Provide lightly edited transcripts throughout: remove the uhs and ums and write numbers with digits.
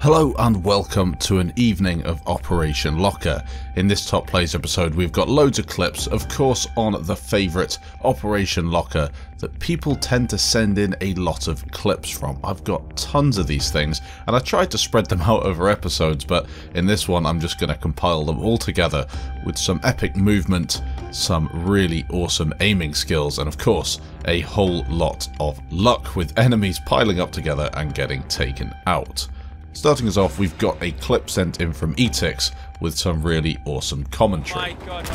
Hello and welcome to an evening of Operation Locker. In this Top Plays episode we've got loads of clips, of course on the favourite Operation Locker that people tend to send in a lot of clips from. I've got tons of these things and I tried to spread them out over episodes, but in this one I'm just going to compile them all together with some epic movement, some really awesome aiming skills, and of course a whole lot of luck with enemies piling up together and getting taken out. Starting us off, we've got a clip sent in from ETIX with some really awesome commentary. My God.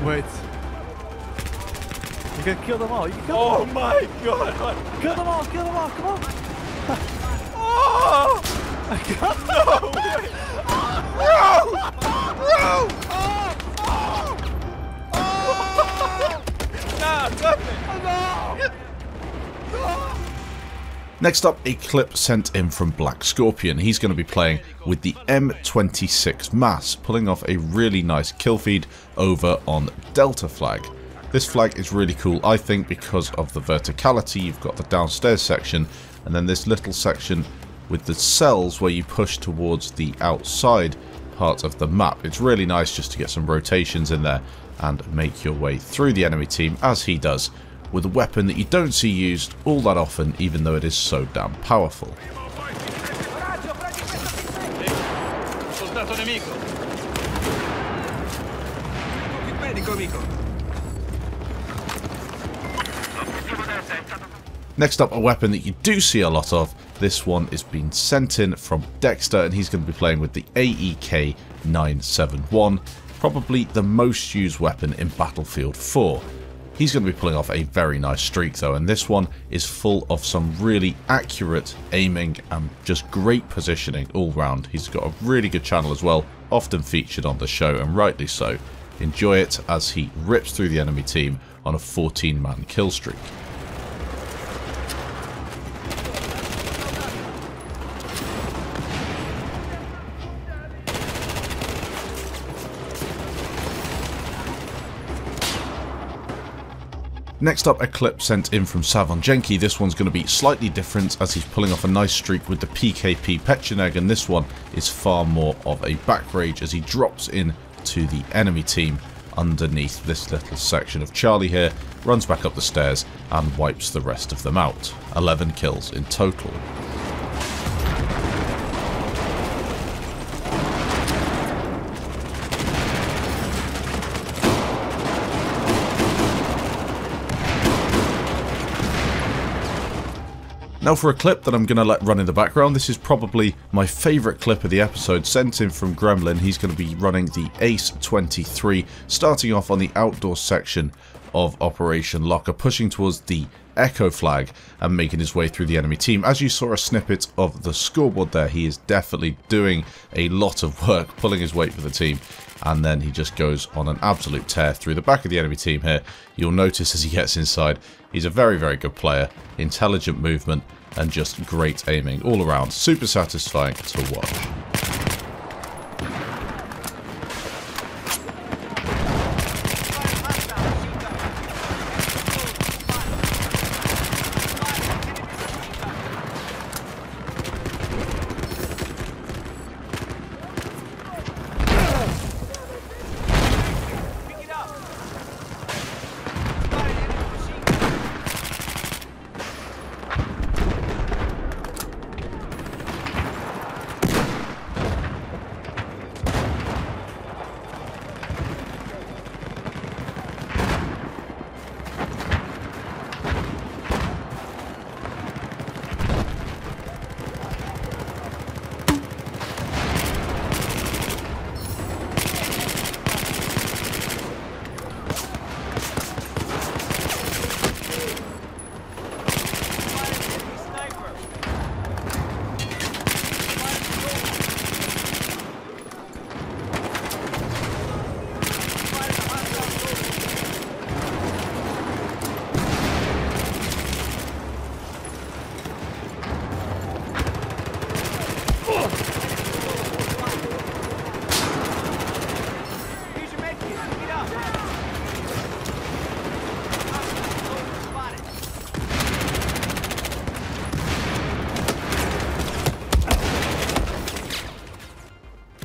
Wait. You can kill them all. You can kill Oh them all. my God. Kill them all. Kill them all. Come on. Oh! No way! Nah, stop it! Next up, a clip sent in from Black Scorpion. He's going to be playing with the M26 Mass, pulling off a really nice kill feed over on Delta flag. This flag is really cool, I think, because of the verticality. You've got the downstairs section and then this little section with the cells where you push towards the outside part of the map. It's really nice just to get some rotations in there and make your way through the enemy team, as he does, with a weapon that you don't see used all that often, even though it is so damn powerful. Next up, a weapon that you do see a lot of. This one is being sent in from DEXTER, and he's going to be playing with the AEK 971, probably the most used weapon in Battlefield 4. He's going to be pulling off a very nice streak though, and this one is full of some really accurate aiming and just great positioning all round. He's got a really good channel as well, often featured on the show, and rightly so. Enjoy it as he rips through the enemy team on a 14-man kill streak. Next up, a clip sent in from Savonjenki. This one's going to be slightly different as he's pulling off a nice streak with the PKP Pecheneg, and this one is far more of a back rage as he drops in to the enemy team underneath this little section of Charlie here, runs back up the stairs and wipes the rest of them out. 11 kills in total. Now for a clip that I'm going to let run in the background. This is probably my favourite clip of the episode, sent in from Gremlin. He's going to be running the Ace-23, starting off on the outdoor section of Operation Locker, pushing towards the Echo flag and making his way through the enemy team. As you saw a snippet of the scoreboard there, he is definitely doing a lot of work, pulling his weight for the team, and then he just goes on an absolute tear through the back of the enemy team here. You'll notice as he gets inside, he's a very, very good player, intelligent movement, and just great aiming all around. Super satisfying to watch.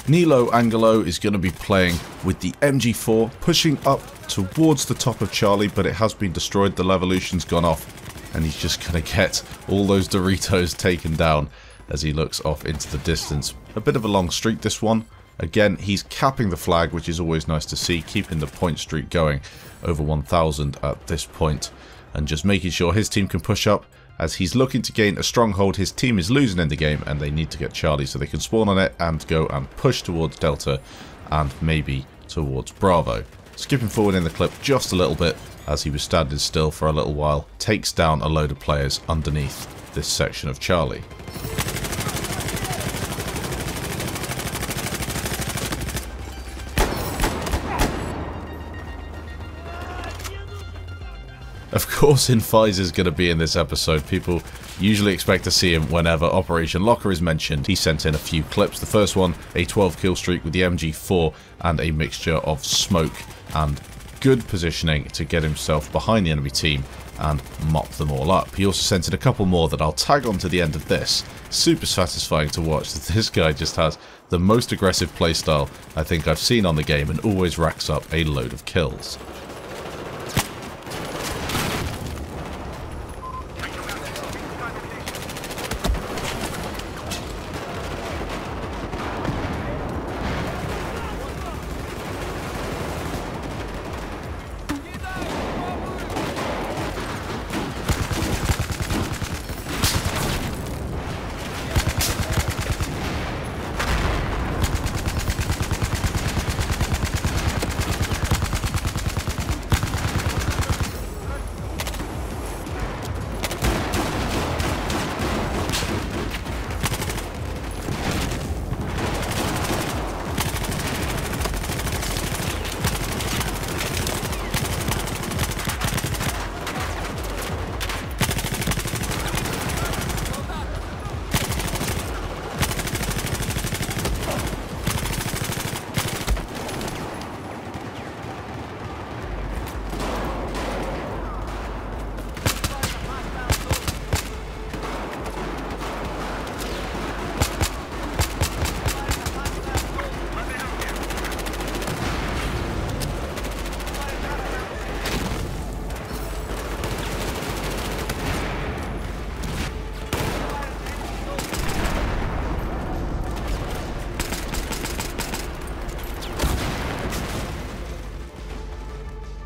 NeloAngelo is going to be playing with the MG4, pushing up towards the top of Charlie, but it has been destroyed. The Levolution's gone off, and he's just going to get all those Doritos taken down as he looks off into the distance. A bit of a long streak, this one. Again, he's capping the flag, which is always nice to see, keeping the point streak going over 1,000 at this point, and just making sure his team can push up. As he's looking to gain a stronghold, his team is losing in the game, and they need to get Charlie so they can spawn on it and go and push towards Delta and maybe towards Bravo. Skipping forward in the clip just a little bit, as he was standing still for a little while, takes down a load of players underneath this section of Charlie. Of course, Infies is going to be in this episode. People usually expect to see him whenever Operation Locker is mentioned. He sent in a few clips. The first one, a 12 kill streak with the MG4 and a mixture of smoke and good positioning to get himself behind the enemy team and mop them all up. He also sent in a couple more that I'll tag on to the end of this. Super satisfying to watch that this guy just has the most aggressive playstyle I think I've seen on the game and always racks up a load of kills.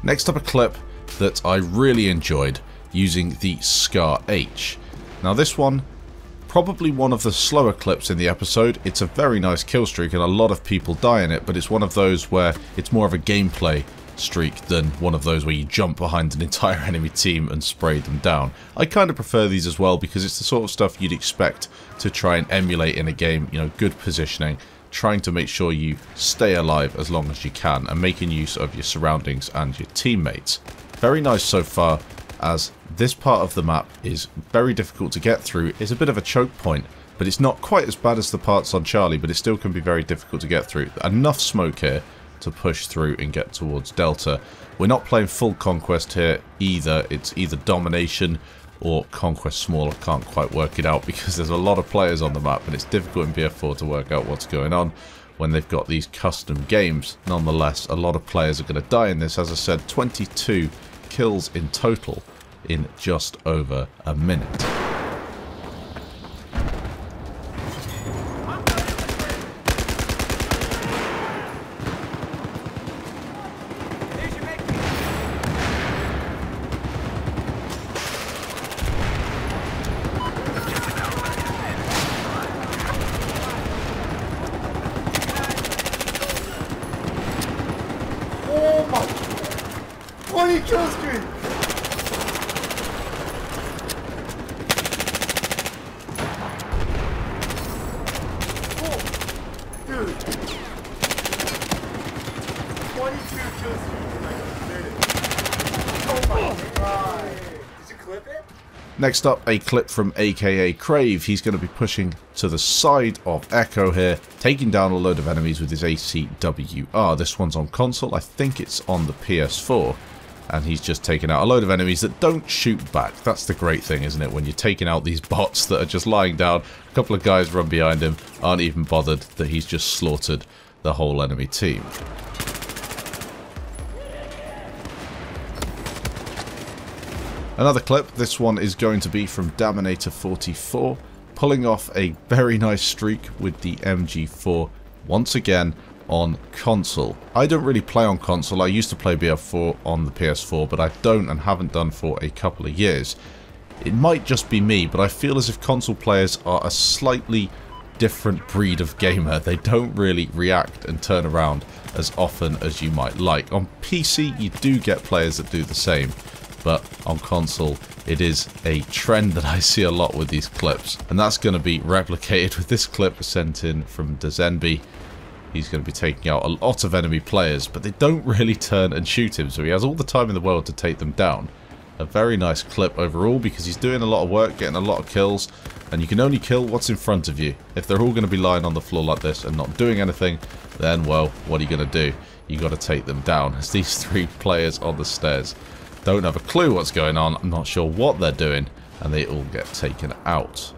Next up, a clip that I really enjoyed using the Scar H. Now this one, probably one of the slower clips in the episode. It's a very nice kill streak and a lot of people die in it, but it's one of those where it's more of a gameplay streak than one of those where you jump behind an entire enemy team and spray them down. I kind of prefer these as well because it's the sort of stuff you'd expect to try and emulate in a game, you know, good positioning, trying to make sure you stay alive as long as you can and making use of your surroundings and your teammates. Very nice so far, as this part of the map is very difficult to get through. It's a bit of a choke point, but it's not quite as bad as the parts on Charlie, but it still can be very difficult to get through. Enough smoke here to push through and get towards Delta. We're not playing full conquest here either. It's either domination or conquest small. I can't quite work it out because there's a lot of players on the map and it's difficult in BF4 to work out what's going on when they've got these custom games. Nonetheless, a lot of players are going to die in this. As I said, 22 kills in total in just over a minute. Oh my! 20 kill streak! Oh, dude! 22 kill streaks in like a minute. Oh my god! Did you clip it? Next up, a clip from akaCrave. He's going to be pushing to the side of Echo here, taking down a load of enemies with his ACWR. This one's on console. I think it's on the PS4. and he's just taken out a load of enemies that don't shoot back. That's the great thing, isn't it? When you're taking out these bots that are just lying down, a couple of guys run behind him, aren't even bothered that he's just slaughtered the whole enemy team. Another clip, this one is going to be from Daminator44, pulling off a very nice streak with the MG4 once again on console. I don't really play on console. I used to play BF4 on the PS4, but I don't and haven't done for a couple of years. It might just be me, but I feel as if console players are a slightly different breed of gamer. They don't really react and turn around as often as you might like. On PC, you do get players that do the same, but on console, it is a trend that I see a lot with these clips, and that's going to be replicated with this clip sent in from Dezenby. He's going to be taking out a lot of enemy players, but they don't really turn and shoot him, so he has all the time in the world to take them down. A very nice clip overall, because he's doing a lot of work, getting a lot of kills, and you can only kill what's in front of you. If they're all going to be lying on the floor like this and not doing anything, then, well, what are you going to do? You got to take them down. As these three players on the stairs don't have a clue what's going on, I'm not sure what they're doing, and they all get taken out.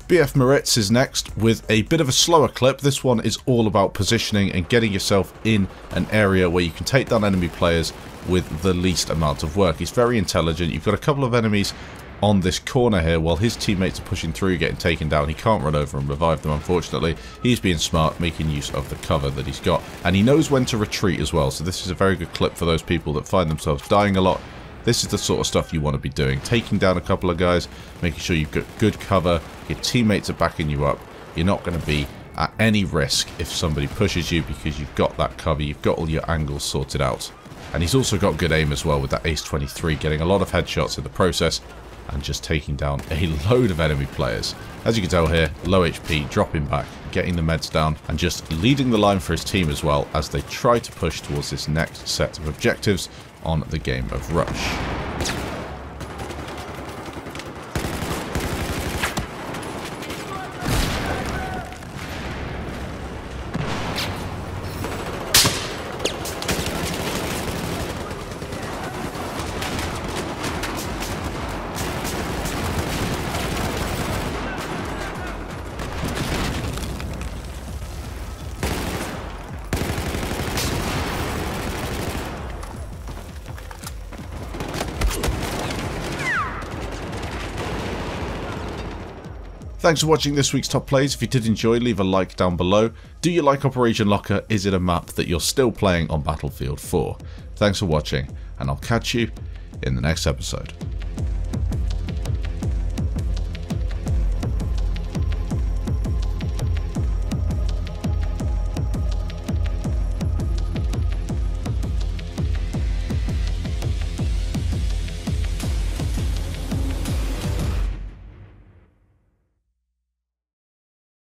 BF-MORITZ is next with a bit of a slower clip. This one is all about positioning and getting yourself in an area where you can take down enemy players with the least amount of work. He's very intelligent. You've got a couple of enemies on this corner here while his teammates are pushing through, getting taken down. He can't run over and revive them, unfortunately. He's being smart, making use of the cover that he's got, and he knows when to retreat as well, so this is a very good clip for those people that find themselves dying a lot. This is the sort of stuff you want to be doing. Taking down a couple of guys, making sure you've got good cover, your teammates are backing you up. You're not going to be at any risk if somebody pushes you because you've got that cover, you've got all your angles sorted out. And he's also got good aim as well with that Ace 23, getting a lot of headshots in the process and just taking down a load of enemy players. As you can tell here, low HP, dropping back, getting the meds down, and just leading the line for his team as well as they try to push towards this next set of objectives on the game of Rush. Thanks for watching this week's Top Plays. If you did enjoy, leave a like down below. Do you like Operation Locker? Is it a map that you're still playing on Battlefield 4? Thanks for watching, and I'll catch you in the next episode.